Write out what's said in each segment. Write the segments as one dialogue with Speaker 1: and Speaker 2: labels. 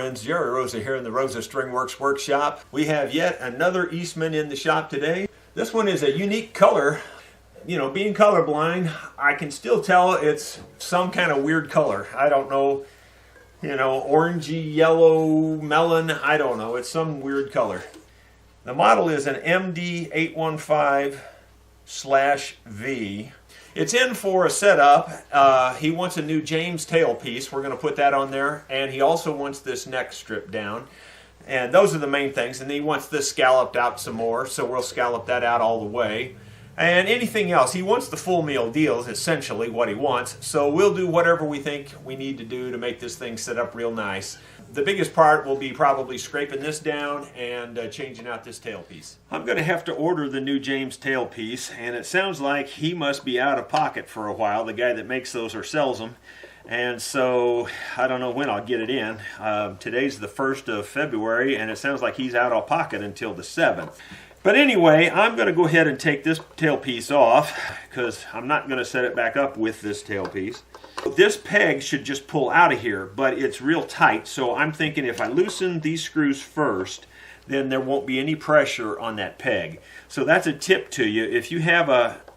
Speaker 1: friends, Jerry Rosa here in the Rosa String Works workshop. We have yet another Eastman in the shop today. This one is a unique color. You know, being colorblind, I can still tell it's some kind of weird color. I don't know, you know, orangey, yellow, melon, I don't know. It's some weird color. The model is an MD815/V. It's in for a setup. He wants a new James tailpiece. We're going to put that on there. And he also wants this neck stripped down. And those are the main things. And he wants this scalloped out some more. So we'll scallop that out all the way. And anything else. He wants the full meal deal is essentially what he wants. So we'll do whatever we think we need to do to make this thing set up real nice. The biggest part will be probably scraping this down and changing out this tailpiece. I'm going to have to order the new James tailpiece, and it sounds like he must be out of pocket for a while, the guy that makes those or sells them. And so I don't know when I'll get it in. Today's the 1st of February, and it sounds like he's out of pocket until the 7th. But anyway, I'm going to go ahead and take this tailpiece off because I'm not going to set it back up with this tailpiece. This peg should just pull out of here, but it's real tight, so I'm thinking if I loosen these screws first, then there won't be any pressure on that peg. So that's a tip to you. If you have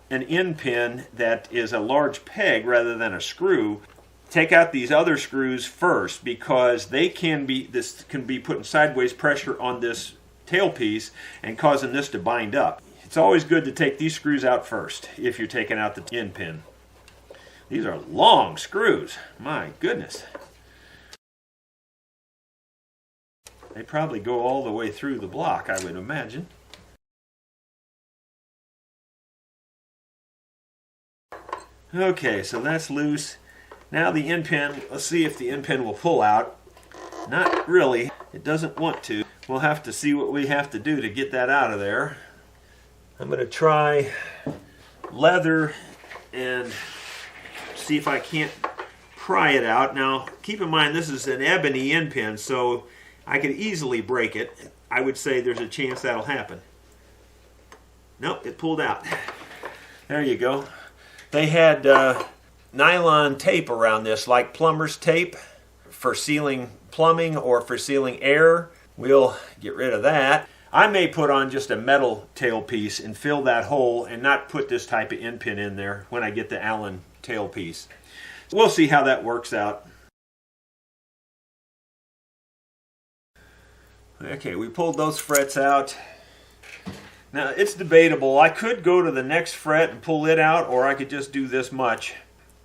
Speaker 1: an end pin that is a large peg rather than a screw, take out these other screws first because this can be putting sideways pressure on this tailpiece and causing this to bind up. It's always good to take these screws out first if you're taking out the end pin. These are long screws. My goodness. They probably go all the way through the block, I would imagine. Okay, so that's loose. Now the end pin, let's see if the end pin will pull out. Not really. It doesn't want to. We'll have to see what we have to do to get that out of there. I'm going to try leather and see if I can't pry it out. Now, keep in mind this is an ebony end pin, so I could easily break it. I would say there's a chance that'll happen. Nope, it pulled out. There you go. They had nylon tape around this, like plumber's tape for sealing plumbing or for sealing air. We'll get rid of that. I may put on just a metal tailpiece and fill that hole and not put this type of end pin in there when I get the Allen tailpiece. We'll see how that works out. Okay, we pulled those frets out. Now it's debatable. I could go to the next fret and pull it out, or I could just do this much.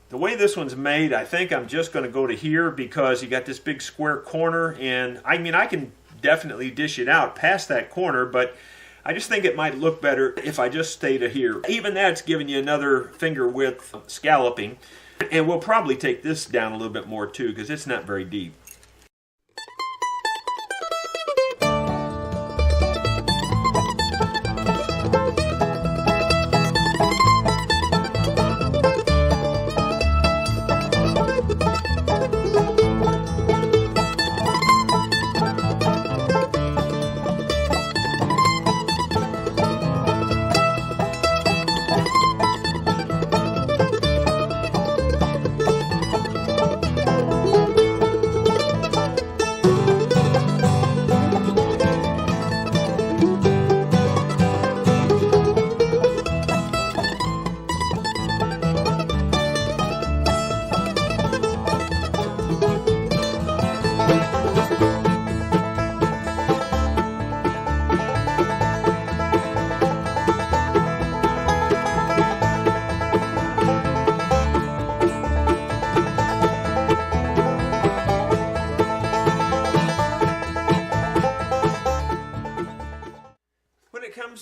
Speaker 1: The way this one's made, I think I'm just going to go to here because you got this big square corner, and I mean I can definitely dish it out past that corner, but I just think it might look better if I just stay to here. Even that's giving you another finger width scalloping. And we'll probably take this down a little bit more too because it's not very deep.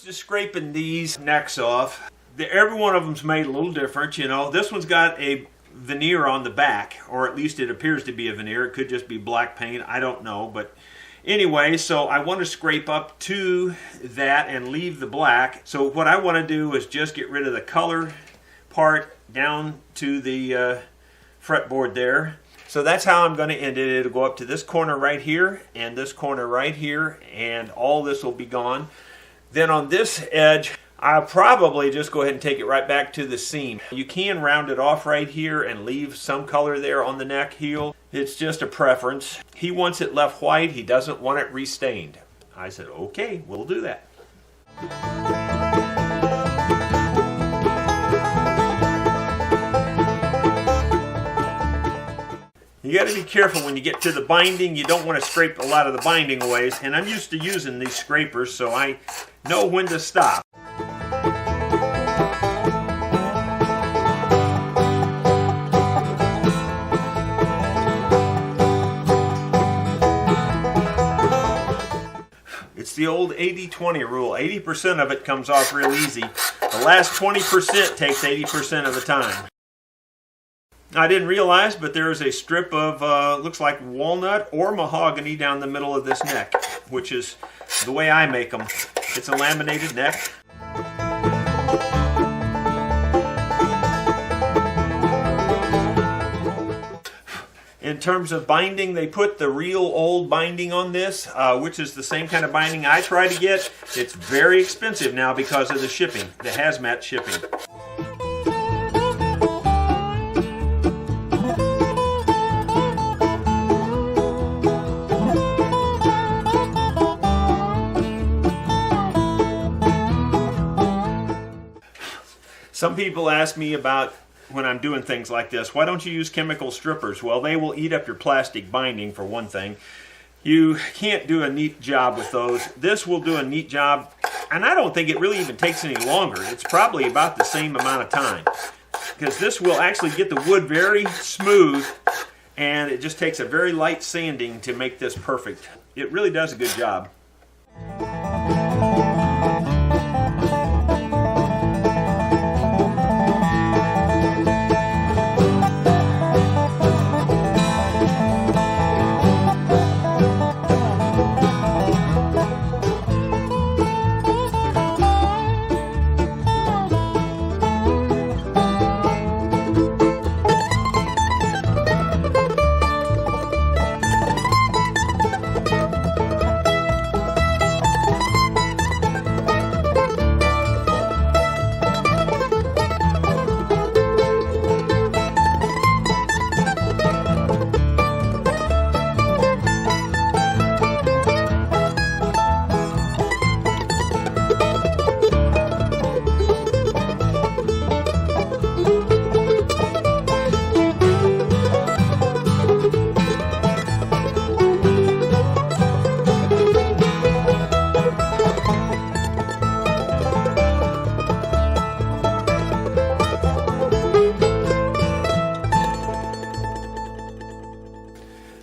Speaker 1: To scraping these necks off, every one of them's made a little different. You know, this one's got a veneer on the back, or at least it appears to be a veneer. It could just be black paint, I don't know. But anyway, so I want to scrape up to that and leave the black. So what I want to do is just get rid of the color part down to the fretboard there. So that's how I'm going to end it. It'll go up to this corner right here and this corner right here, and all this will be gone. Then on this edge, I'll probably just go ahead and take it right back to the seam. You can round it off right here and leave some color there on the neck heel. It's just a preference. He wants it left white. He doesn't want it restained. I said, okay, we'll do that. You got to be careful when you get to the binding. You don't want to scrape a lot of the binding away. And I'm used to using these scrapers, so I know when to stop. It's the old 80-20 rule. 80% of it comes off real easy. The last 20% takes 80% of the time. I didn't realize, but there is a strip of, looks like walnut or mahogany down the middle of this neck, which is the way I make them. It's a laminated neck. In terms of binding, they put the real old binding on this, which is the same kind of binding I try to get. It's very expensive now because of the shipping, the hazmat shipping. Some people ask me about, when I'm doing things like this, why don't you use chemical strippers? Well, they will eat up your plastic binding, for one thing. You can't do a neat job with those. This will do a neat job, and I don't think it really even takes any longer. It's probably about the same amount of time, because this will actually get the wood very smooth, and it just takes a very light sanding to make this perfect. It really does a good job.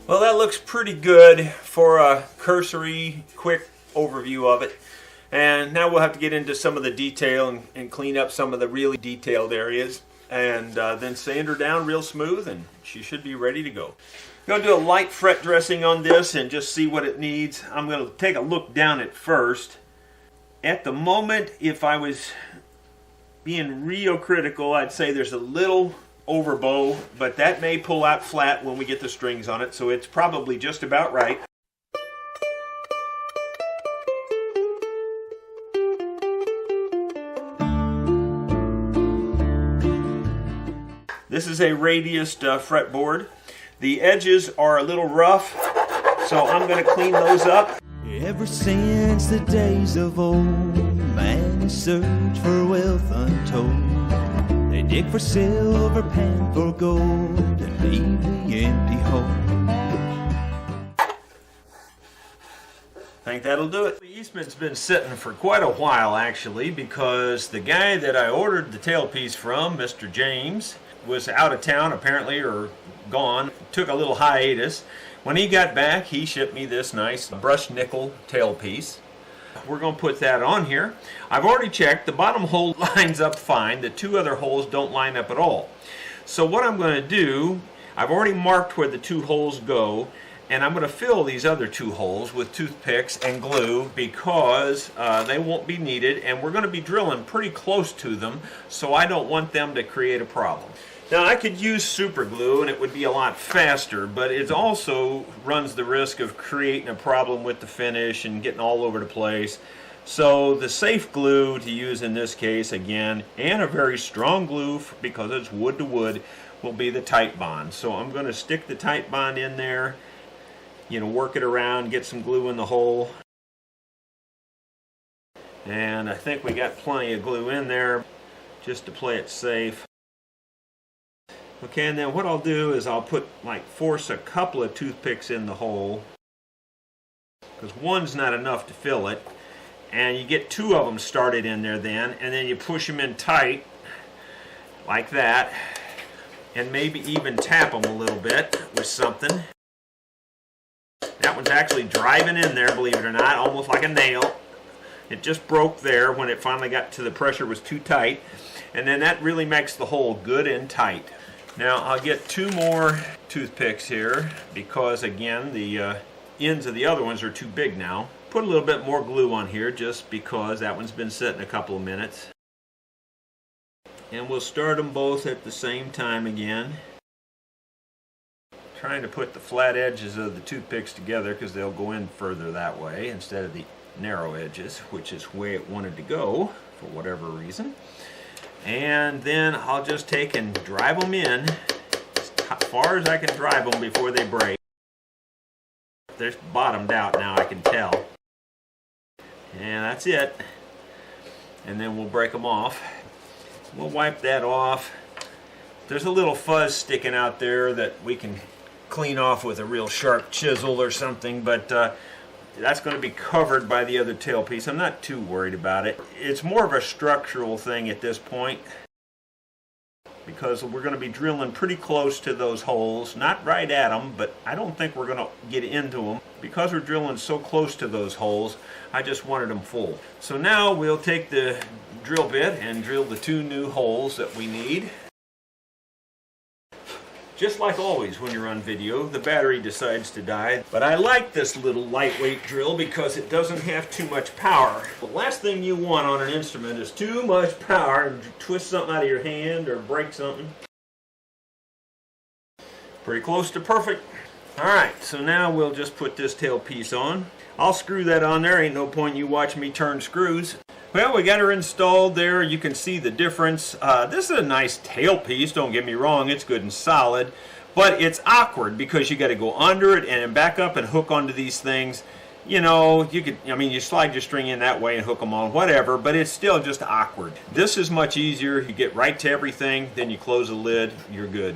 Speaker 1: Well, that looks pretty good for a cursory, quick overview of it. And now we'll have to get into some of the detail and clean up some of the really detailed areas. And then sand her down real smooth, and she should be ready to go. I'm going to do a light fret dressing on this and just see what it needs. I'm going to take a look down at first. At the moment, if I was being real critical, I'd say there's a little overbow, but that may pull out flat when we get the strings on it, so it's probably just about right. This is a radiused fretboard. The edges are a little rough, so I'm going to clean those up.
Speaker 2: Ever since the days of old, man has searched for wealth untold. They dig for silver, pan for gold, and leave the empty hole.
Speaker 1: I think that'll do it. Eastman's been sitting for quite a while, actually, because the guy that I ordered the tailpiece from, Mr. James, was out of town apparently, or gone. Took a little hiatus. When he got back, he shipped me this nice brushed nickel tailpiece. We're going to put that on here. I've already checked. The bottom hole lines up fine. The two other holes don't line up at all. So what I'm going to do, I've already marked where the two holes go, and I'm going to fill these other two holes with toothpicks and glue because they won't be needed, and we're going to be drilling pretty close to them, so I don't want them to create a problem. Now I could use super glue and it would be a lot faster, but it also runs the risk of creating a problem with the finish and getting all over the place. So the safe glue to use in this case, again, and a very strong glue because it's wood to wood, will be the tight bond. So I'm going to stick the tight bond in there, you know, work it around, get some glue in the hole. And I think we got plenty of glue in there just to play it safe. Okay, and then what I'll do is I'll force a couple of toothpicks in the hole, because one's not enough to fill it, and you get two of them started in there then, and then you push them in tight like that, and maybe even tap them a little bit with something. That one's actually driving in there, believe it or not, almost like a nail. It just broke there when it finally got to the pressure was too tight, and then that really makes the hole good and tight. Now I'll get two more toothpicks here because again the ends of the other ones are too big now. Put a little bit more glue on here just because that one's been sitting a couple of minutes. And we'll start them both at the same time again. Trying to put the flat edges of the toothpicks together because they'll go in further that way instead of the narrow edges, which is the way it wanted to go for whatever reason. And then I'll just take and drive them in as far as I can drive them before they break. They're bottomed out now, I can tell. And that's it. And then we'll break them off. We'll wipe that off. There's a little fuzz sticking out there that we can clean off with a real sharp chisel or something, but that's going to be covered by the other tailpiece. I'm not too worried about it. It's more of a structural thing at this point because we're going to be drilling pretty close to those holes. Not right at them, but I don't think we're going to get into them. Because we're drilling so close to those holes, I just wanted them full. So now we'll take the drill bit and drill the two new holes that we need. Just like always when you're on video, the battery decides to die. But I like this little lightweight drill because it doesn't have too much power. The last thing you want on an instrument is too much power and twist something out of your hand or break something. Pretty close to perfect. Alright, so now we'll just put this tailpiece on. I'll screw that on there. Ain't no point you watch me turn screws. Well, we got her installed there. You can see the difference. This is a nice tailpiece, don't get me wrong, it's good and solid, but it's awkward because you got to go under it and then back up and hook onto these things. You know, you slide your string in that way and hook them on, whatever, but it's still just awkward. This is much easier. You get right to everything, then you close the lid, you're good.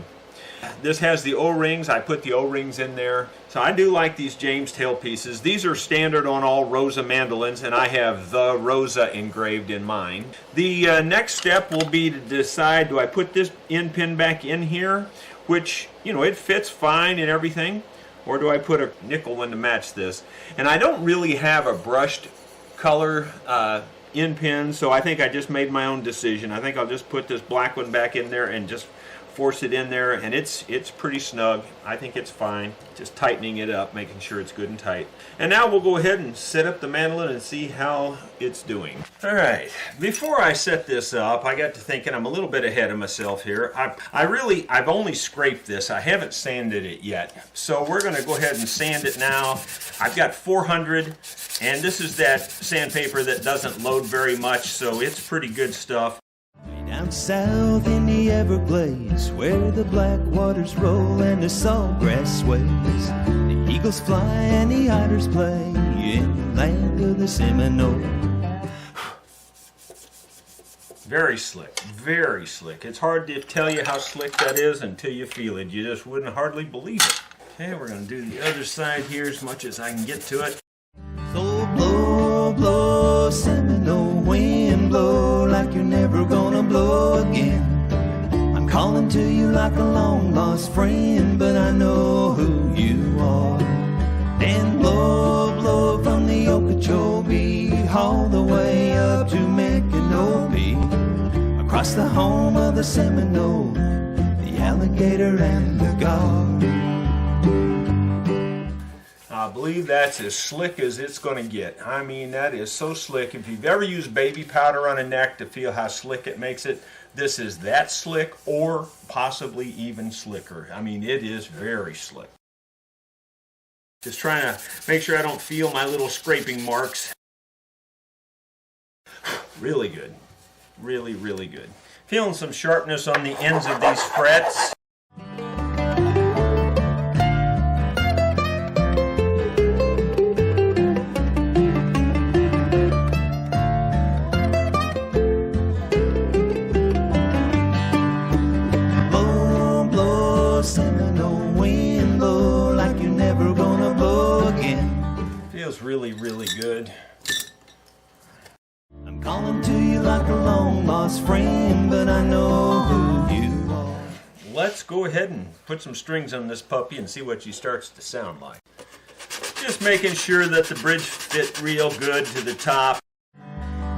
Speaker 1: This has the O-rings. I put the O-rings in there. So I do like these James tailpieces. These are standard on all Rosa mandolins, and I have the Rosa engraved in mine. The next step will be to decide, do I put this end pin back in here, which, you know, it fits fine and everything, or do I put a nickel one to match this? And I don't really have a brushed color end pin, so I think I just made my own decision. I think I'll just put this black one back in there and just force it in there, and it's pretty snug. I think it's fine. Just tightening it up, making sure it's good and tight. And now we'll go ahead and set up the mandolin and see how it's doing. Alright, before I set this up, I got to thinking I'm a little bit ahead of myself here. I've only scraped this. I haven't sanded it yet. So we're going to go ahead and sand it now. I've got 400, and this is that sandpaper that doesn't load very much, so it's pretty good stuff.
Speaker 2: Down south in the Everglades, where the black waters roll and the saltgrass sways, the eagles fly and the otters play in the land of the Seminole.
Speaker 1: Very slick, very slick. It's hard to tell you how slick that is until you feel it. You just wouldn't hardly believe it. Okay, we're going to do the other side here as much as I can get to it.
Speaker 2: So blow, blow, Seminole wind, blow like you're never gonna blow again. I'm calling to you like a long lost friend, but I know who you are. And blow, blow from the Okeechobee all the way up to Micanopy, across the home of the Seminole, the alligator and the guard.
Speaker 1: I believe that's as slick as it's going to get. I mean, that is so slick. If you've ever used baby powder on a neck to feel how slick it makes it, this is that slick or possibly even slicker. I mean, it is very slick. Just trying to make sure I don't feel my little scraping marks. Really good. Really, really good. Feeling some sharpness on the ends of these frets.
Speaker 2: Blow, blow, Seminole wind, blow like you're never gonna blow again.
Speaker 1: Feels really, really good.
Speaker 2: I'm calling to you like a long lost friend, but I know who you are.
Speaker 1: Let's go ahead and put some strings on this puppy and see what she starts to sound like. Just making sure that the bridge fit real good to the top.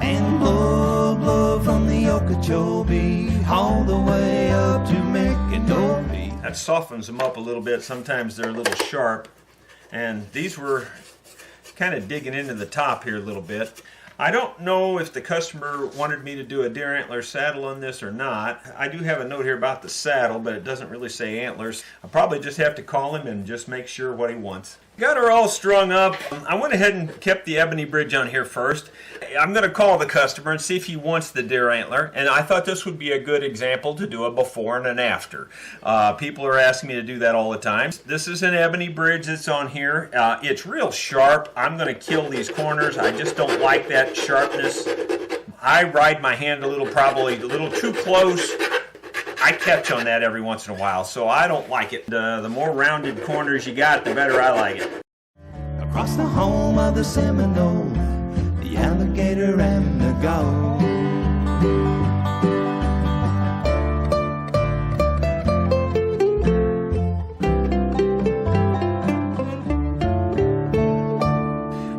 Speaker 2: And blow, blow from the Okeechobee all the way up to Micanopy.
Speaker 1: That softens them up a little bit. Sometimes they're a little sharp. And these were kind of digging into the top here a little bit. I don't know if the customer wanted me to do a deer antler saddle on this or not. I do have a note here about the saddle, but it doesn't really say antlers. I'll probably just have to call him and just make sure what he wants. Got her all strung up. I went ahead and kept the ebony bridge on here first. I'm going to call the customer and see if he wants the deer antler. And I thought this would be a good example to do a before and an after. People are asking me to do that all the time. This is an ebony bridge that's on here. It's real sharp. I'm going to kill these corners. I just don't like that sharpness. I ride my hand probably a little too close. I catch on that every once in a while, so I don't like it. The more rounded corners you got, the better I like it.
Speaker 2: Across the home of the Seminole, the alligator and the gold.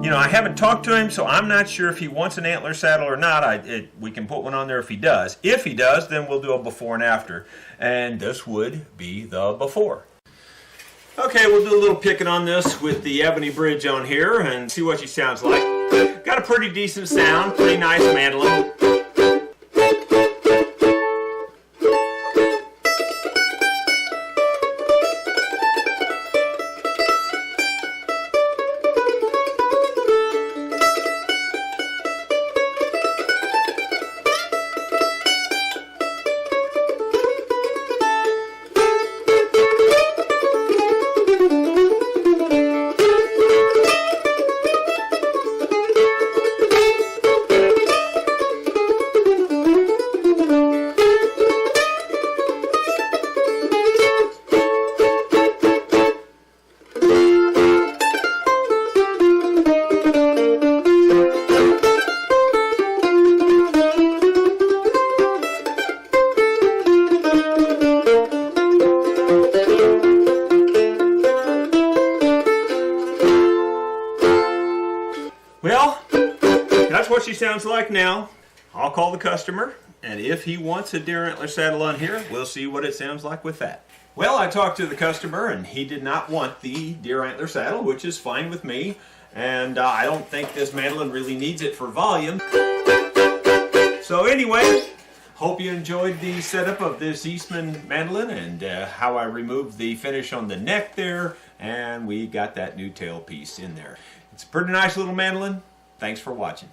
Speaker 1: You know, I haven't talked to him, so I'm not sure if he wants an antler saddle or not. We can put one on there if he does. If he does, then we'll do a before and after. And this would be the before. Okay, we'll do a little picking on this with the ebony bridge on here and see what she sounds like. Got a pretty decent sound, pretty nice mandolin. Well, that's what she sounds like now. I'll call the customer, and if he wants a deer antler saddle on here, we'll see what it sounds like with that. Well, I talked to the customer, and he did not want the deer antler saddle, which is fine with me. And I don't think this mandolin really needs it for volume. So anyway, hope you enjoyed the setup of this Eastman mandolin and how I removed the finish on the neck there, and we got that new tailpiece in there. It's a pretty nice little mandolin. Thanks for watching.